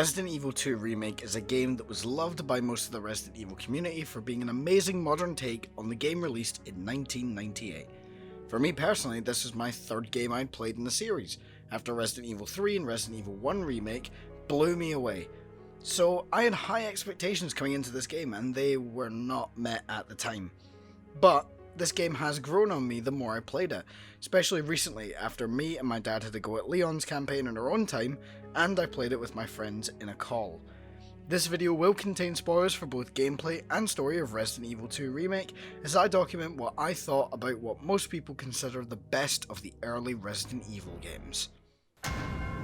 Resident Evil 2 Remake is a game that was loved by most of the Resident Evil community for being an amazing modern take on the game released in 1998. For me personally, this is my third game I'd played in the series, after Resident Evil 3 and Resident Evil 1 Remake blew me away. So I had high expectations coming into this game and they were not met at the time. But this game has grown on me the more I played it, especially recently after me and my dad had to go at Leon's campaign in our own time, and I played it with my friends in a call. This video will contain spoilers for both gameplay and story of Resident Evil 2 Remake, as I document what I thought about what most people consider the best of the early Resident Evil games.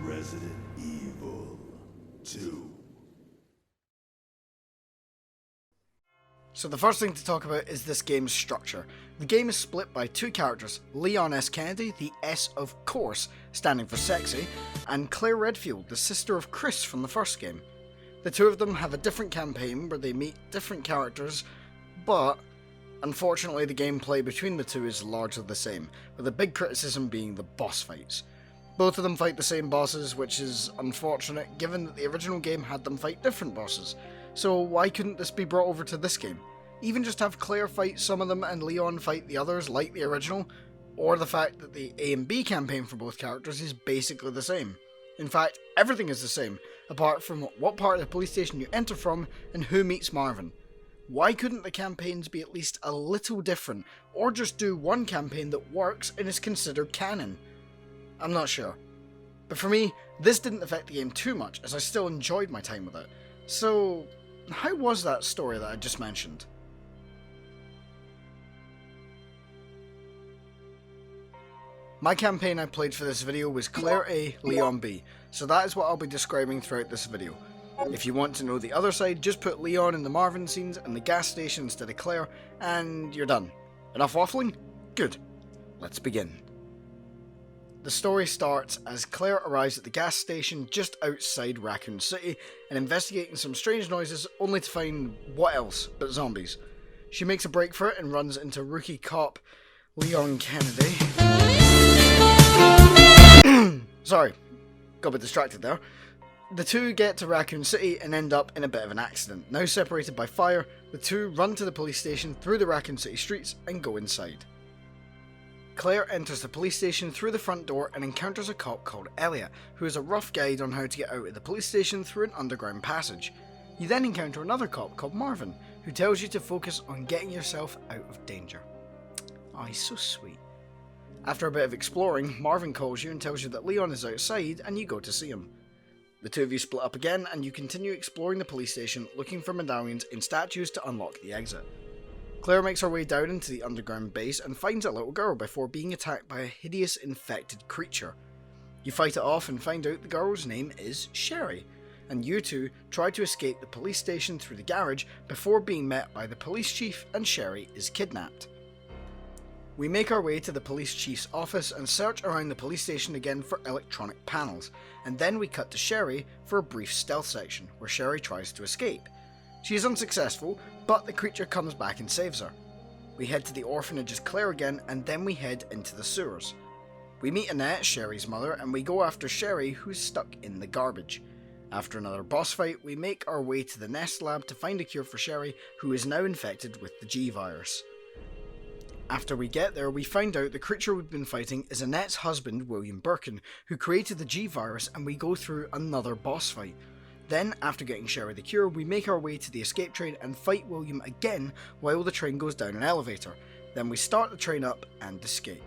Resident Evil 2. So the first thing to talk about is this game's structure. The game is split by two characters, Leon S. Kennedy, the S of course, standing for sexy, and Claire Redfield, the sister of Chris from the first game. The two of them have a different campaign where they meet different characters, but unfortunately the gameplay between the two is largely the same, with the big criticism being the boss fights. Both of them fight the same bosses, which is unfortunate given that the original game had them fight different bosses. So why couldn't this be brought over to this game? Even just have Claire fight some of them and Leon fight the others like the original, or the fact that the A and B campaign for both characters is basically the same. In fact, everything is the same, apart from what part of the police station you enter from and who meets Marvin. Why couldn't the campaigns be at least a little different, or just do one campaign that works and is considered canon? I'm not sure. But for me, this didn't affect the game too much, as I still enjoyed my time with it. So, how was that story that I just mentioned? My campaign I played for this video was Claire A, Leon B, so that is what I'll be describing throughout this video. If you want to know the other side, just put Leon in the Marvin scenes and the gas station instead of Claire, and you're done. Enough waffling? Good. Let's begin. The story starts as Claire arrives at the gas station just outside Raccoon City and investigating some strange noises only to find what else but zombies. She makes a break for it and runs into rookie cop Leon Kennedy. Sorry, got a bit distracted there. The two get to Raccoon City and end up in a bit of an accident. Now separated by fire, the two run to the police station through the Raccoon City streets and go inside. Claire enters the police station through the front door and encounters a cop called Elliot, who is a rough guide on how to get out of the police station through an underground passage. You then encounter another cop called Marvin, who tells you to focus on getting yourself out of danger. Oh, he's so sweet. After a bit of exploring, Marvin calls you and tells you that Leon is outside and you go to see him. The two of you split up again and you continue exploring the police station looking for medallions in statues to unlock the exit. Claire makes her way down into the underground base and finds a little girl before being attacked by a hideous infected creature. You fight it off and find out the girl's name is Sherry, and you two try to escape the police station through the garage before being met by the police chief and Sherry is kidnapped. We make our way to the police chief's office and search around the police station again for electronic panels, and then we cut to Sherry for a brief stealth section where Sherry tries to escape. She is unsuccessful, but the creature comes back and saves her. We head to the orphanage as Claire again, and then we head into the sewers. We meet Annette, Sherry's mother, and we go after Sherry, who's stuck in the garbage. After another boss fight, we make our way to the Nest lab to find a cure for Sherry, who is now infected with the G-virus. After we get there, we find out the creature we've been fighting is Annette's husband, William Birkin, who created the G-virus, and we go through another boss fight. Then, after getting Sherry the cure, we make our way to the escape train and fight William again while the train goes down an elevator. Then we start the train up and escape.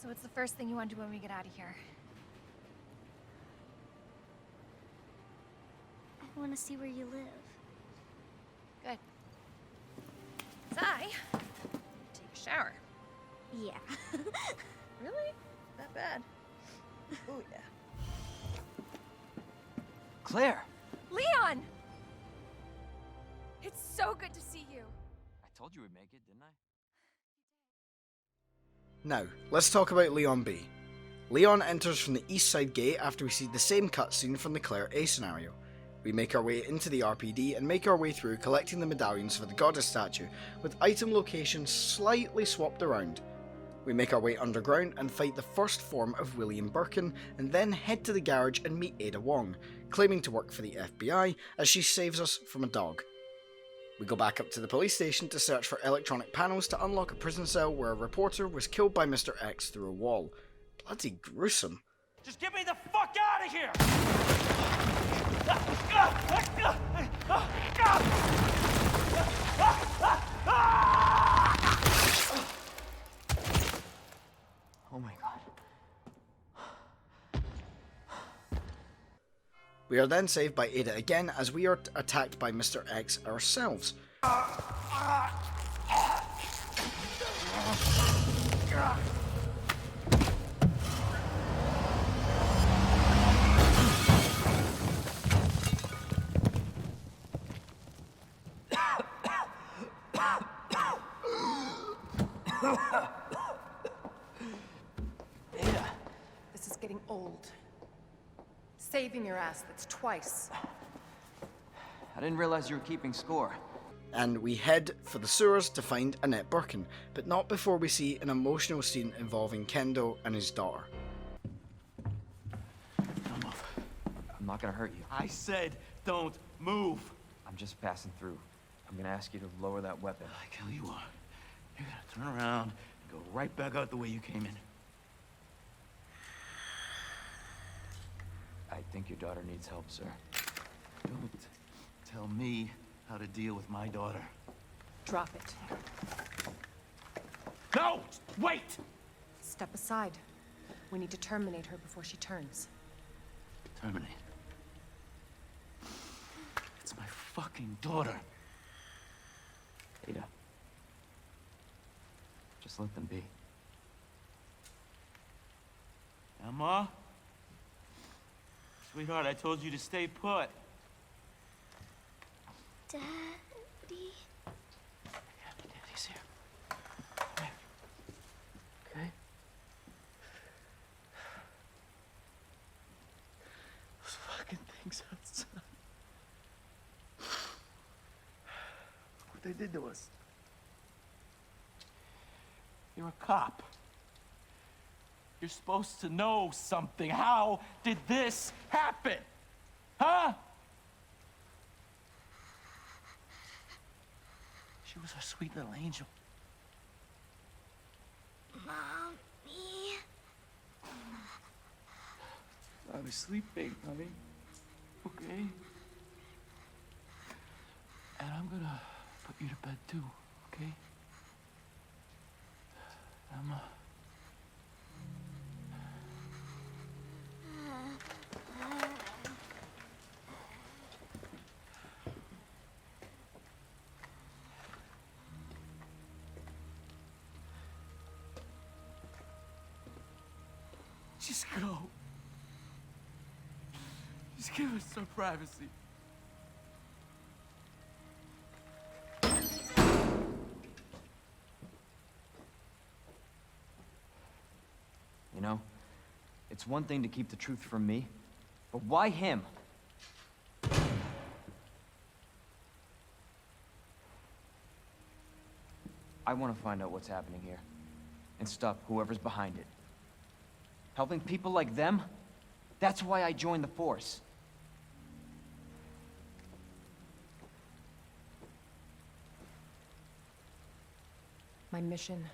So what's the first thing you want to do when we get out of here? I want to see where you live. shower. Yeah. Really? That bad? Oh, yeah. Claire! Leon! It's so good to see you. I told you we'd make it, didn't I? Now, let's talk about Leon B. Leon enters from the east side gate after we see the same cutscene from the Claire A scenario. We make our way into the RPD and make our way through collecting the medallions for the goddess statue, with item locations slightly swapped around. We make our way underground and fight the first form of William Birkin, and then head to the garage and meet Ada Wong, claiming to work for the FBI as she saves us from a dog. We go back up to the police station to search for electronic panels to unlock a prison cell where a reporter was killed by Mr. X through a wall. Bloody gruesome. Just get me the fuck out of here! Oh my god. We are then saved by Ada again as we are attacked by Mr. X ourselves. This is getting old. Saving your ass, that's twice. I didn't realize you were keeping score. And we head for the sewers to find Annette Birkin, but not before we see an emotional scene involving Kendo and his daughter. Don't move. I'm not gonna hurt you. I said don't move. I'm just passing through. I'm gonna ask you to lower that weapon. Like hell you are. You're gonna turn around and go right back out the way you came in. I think your daughter needs help, sir. Don't tell me how to deal with my daughter. Drop it. No! Wait! Step aside. We need to terminate her before she turns. Terminate. It's my fucking daughter. Ada. Just let them be. Emma? Sweetheart, I told you to stay put. Daddy. Daddy's here. Come here. Okay? Those fucking things outside. What they did to us. You're a cop. You're supposed to know something. How did this happen? Huh? She was our sweet little angel. Mommy. I was sleeping, honey. Okay? And I'm gonna put you to bed too, okay? Emma. Just go. Just give us some privacy. You know, it's one thing to keep the truth from me, but why him? I want to find out what's happening here and stop whoever's behind it. Helping people like them? That's why I joined the force. My mission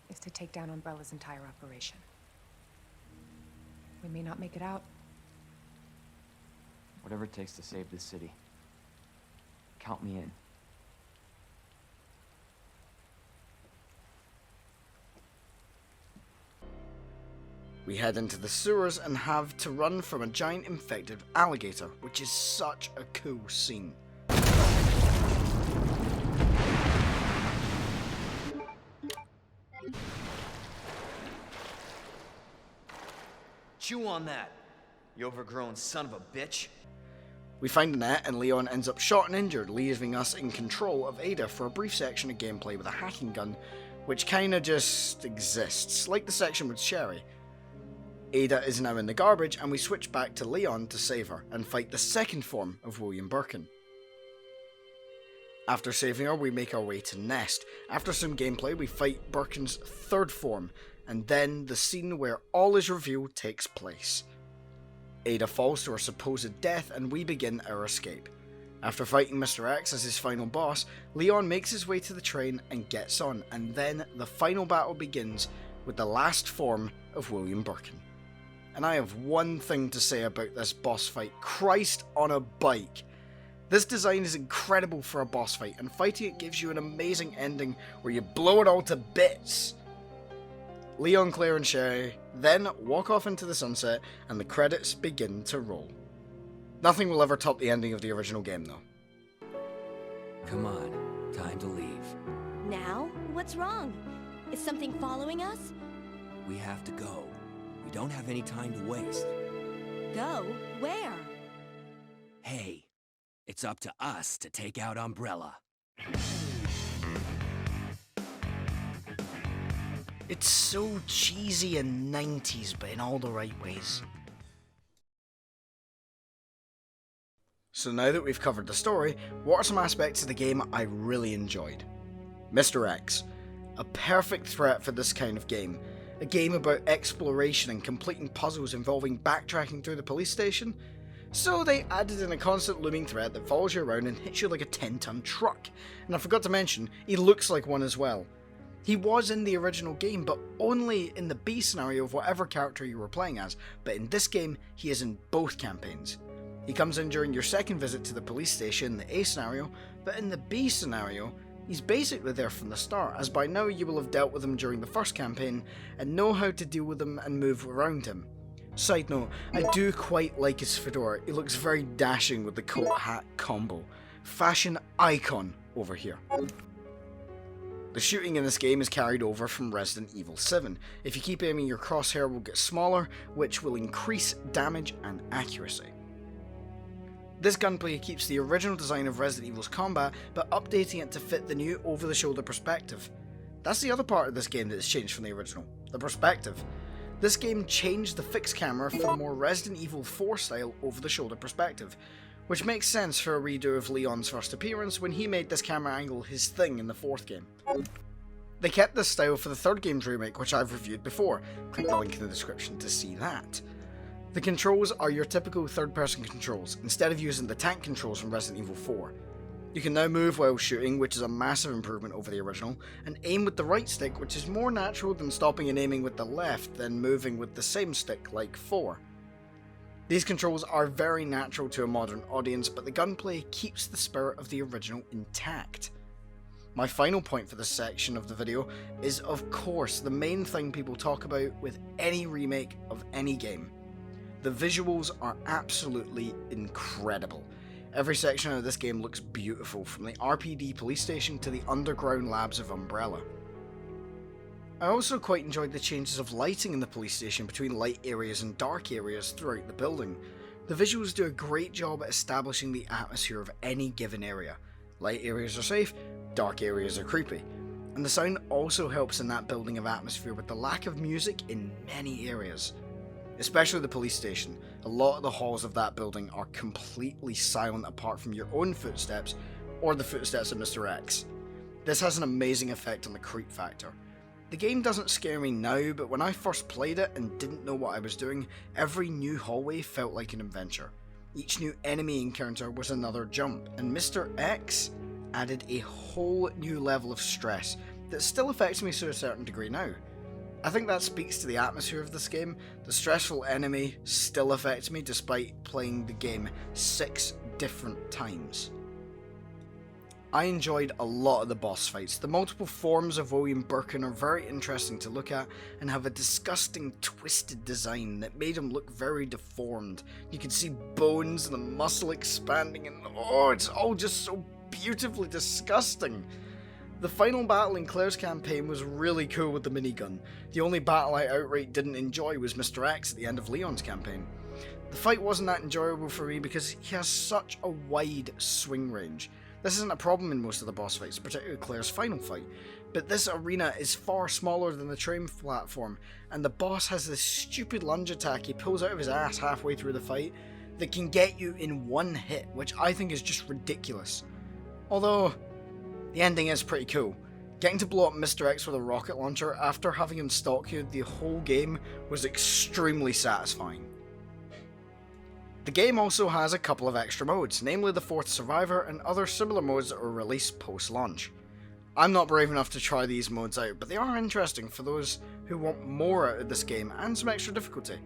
is to take down Umbrella's entire operation. We may not make it out. Whatever it takes to save this city. Count me in. We head into the sewers and have to run from a giant infected alligator, which is such a cool scene. Chew on that, you overgrown son of a bitch. We find Annette and Leon ends up shot and injured, leaving us in control of Ada for a brief section of gameplay with a hacking gun, which kinda just exists, like the section with Sherry. Ada is now in the garbage, and we switch back to Leon to save her, and fight the second form of William Birkin. After saving her, we make our way to Nest. After some gameplay, we fight Birkin's third form, and then the scene where all is revealed takes place. Ada falls to her supposed death, and we begin our escape. After fighting Mr. X as his final boss, Leon makes his way to the train and gets on, and then the final battle begins with the last form of William Birkin. And I have one thing to say about this boss fight: Christ on a bike. This design is incredible for a boss fight, and fighting it gives you an amazing ending where you blow it all to bits. Leon, Claire and Sherry then walk off into the sunset, and the credits begin to roll. Nothing will ever top the ending of the original game though. Come on, time to leave. Now? What's wrong? Is something following us? We have to go. We don't have any time to waste. Go? Where? Hey, it's up to us to take out Umbrella. It's so cheesy and 90s, but in all the right ways. So now that we've covered the story, what are some aspects of the game I really enjoyed? Mr. X. A perfect threat for this kind of game. A game about exploration and completing puzzles involving backtracking through the police station. So they added in a constant looming threat that follows you around and hits you like a 10-ton truck. And I forgot to mention, he looks like one as well. He was in the original game, but only in the B scenario of whatever character you were playing as, but in this game, he is in both campaigns. He comes in during your second visit to the police station in the A scenario, but in the B scenario, he's basically there from the start, as by now you will have dealt with him during the first campaign and know how to deal with him and move around him. Side note, I do quite like his fedora. He looks very dashing with the coat hat combo. Fashion icon over here. The shooting in this game is carried over from Resident Evil 7. If you keep aiming, your crosshair will get smaller, which will increase damage and accuracy. This gunplay keeps the original design of Resident Evil's combat, but updating it to fit the new over-the-shoulder perspective. That's the other part of this game that has changed from the original, the perspective. This game changed the fixed camera for the more Resident Evil 4 style over-the-shoulder perspective, which makes sense for a redo of Leon's first appearance when he made this camera angle his thing in the fourth game. They kept this style for the third game's remake, which I've reviewed before. Click the link in the description to see that. The controls are your typical third-person controls, instead of using the tank controls from Resident Evil 4. You can now move while shooting, which is a massive improvement over the original, and aim with the right stick, which is more natural than stopping and aiming with the left than moving with the same stick like 4. These controls are very natural to a modern audience, but the gunplay keeps the spirit of the original intact. My final point for this section of the video is, of course, the main thing people talk about with any remake of any game. The visuals are absolutely incredible. Every section of this game looks beautiful, from the RPD police station to the underground labs of Umbrella. I also quite enjoyed the changes of lighting in the police station between light areas and dark areas throughout the building. The visuals do a great job at establishing the atmosphere of any given area. Light areas are safe, dark areas are creepy. And the sound also helps in that building of atmosphere with the lack of music in many areas. Especially the police station. A lot of the halls of that building are completely silent apart from your own footsteps or the footsteps of Mr. X. This has an amazing effect on the creep factor. The game doesn't scare me now, but when I first played it and didn't know what I was doing, every new hallway felt like an adventure. Each new enemy encounter was another jump, and Mr. X added a whole new level of stress that still affects me to a certain degree now. I think that speaks to the atmosphere of this game. The stressful enemy still affects me despite playing the game 6 different times. I enjoyed a lot of the boss fights. The multiple forms of William Birkin are very interesting to look at and have a disgusting twisted design that made him look very deformed. You can see bones and the muscle expanding and oh, it's all just so beautifully disgusting. The final battle in Claire's campaign was really cool with the minigun. The only battle I outright didn't enjoy was Mr. X at the end of Leon's campaign. The fight wasn't that enjoyable for me because he has such a wide swing range. This isn't a problem in most of the boss fights, particularly Claire's final fight, but this arena is far smaller than the train platform, and the boss has this stupid lunge attack he pulls out of his ass halfway through the fight that can get you in one hit, which I think is just ridiculous. Although, the ending is pretty cool. Getting to blow up Mr. X with a rocket launcher after having him stalk you the whole game was extremely satisfying. The game also has a couple of extra modes, namely the Fourth Survivor and other similar modes that were released post-launch. I'm not brave enough to try these modes out, but they are interesting for those who want more out of this game and some extra difficulty.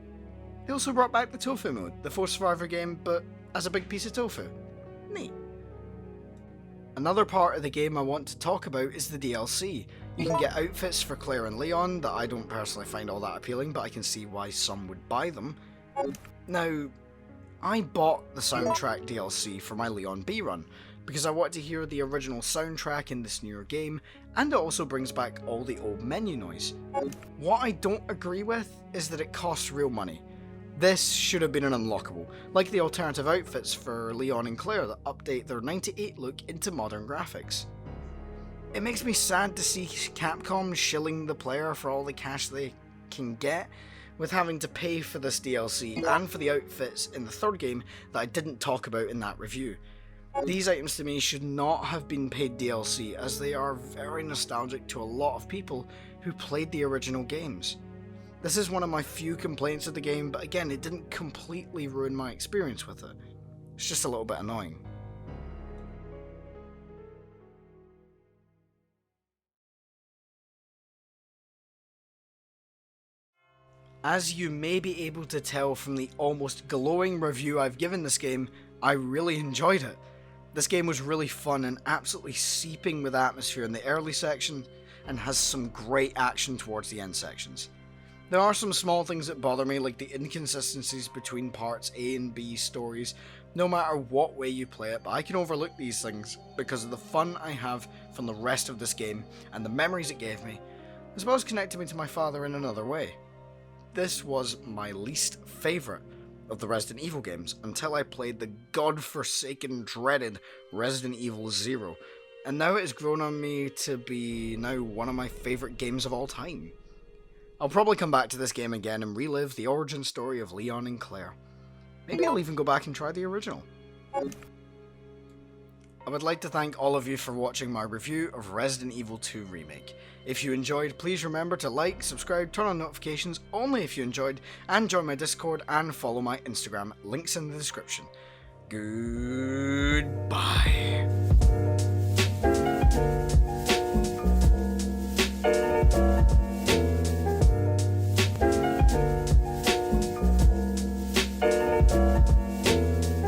They also brought back the Tofu mode, the Fourth Survivor game, but as a big piece of tofu. Neat. Another part of the game I want to talk about is the DLC. You can get outfits for Claire and Leon that I don't personally find all that appealing, but I can see why some would buy them. Now, I bought the soundtrack DLC for my Leon B run, because I wanted to hear the original soundtrack in this newer game, and it also brings back all the old menu noise. What I don't agree with is that it costs real money. This should have been an unlockable, like the alternative outfits for Leon and Claire that update their 98 look into modern graphics. It makes me sad to see Capcom shilling the player for all the cash they can get, with having to pay for this DLC and for the outfits in the third game that I didn't talk about in that review. These items to me should not have been paid DLC, as they are very nostalgic to a lot of people who played the original games. This is one of my few complaints of the game, but again, it didn't completely ruin my experience with it. It's just a little bit annoying. As you may be able to tell from the almost glowing review I've given this game, I really enjoyed it. This game was really fun and absolutely seeping with atmosphere in the early section, and has some great action towards the end sections. There are some small things that bother me, like the inconsistencies between parts A and B stories, no matter what way you play it, but I can overlook these things because of the fun I have from the rest of this game and the memories it gave me, as well as connecting me to my father in another way. This was my least favourite of the Resident Evil games until I played the godforsaken, dreaded Resident Evil 0, and now it has grown on me to be now one of my favourite games of all time. I'll probably come back to this game again and relive the origin story of Leon and Claire. Maybe I'll even go back and try the original. I would like to thank all of you for watching my review of Resident Evil 2 Remake. If you enjoyed, please remember to like, subscribe, turn on notifications only if you enjoyed, and join my Discord and follow my Instagram, links in the description. Goodbye.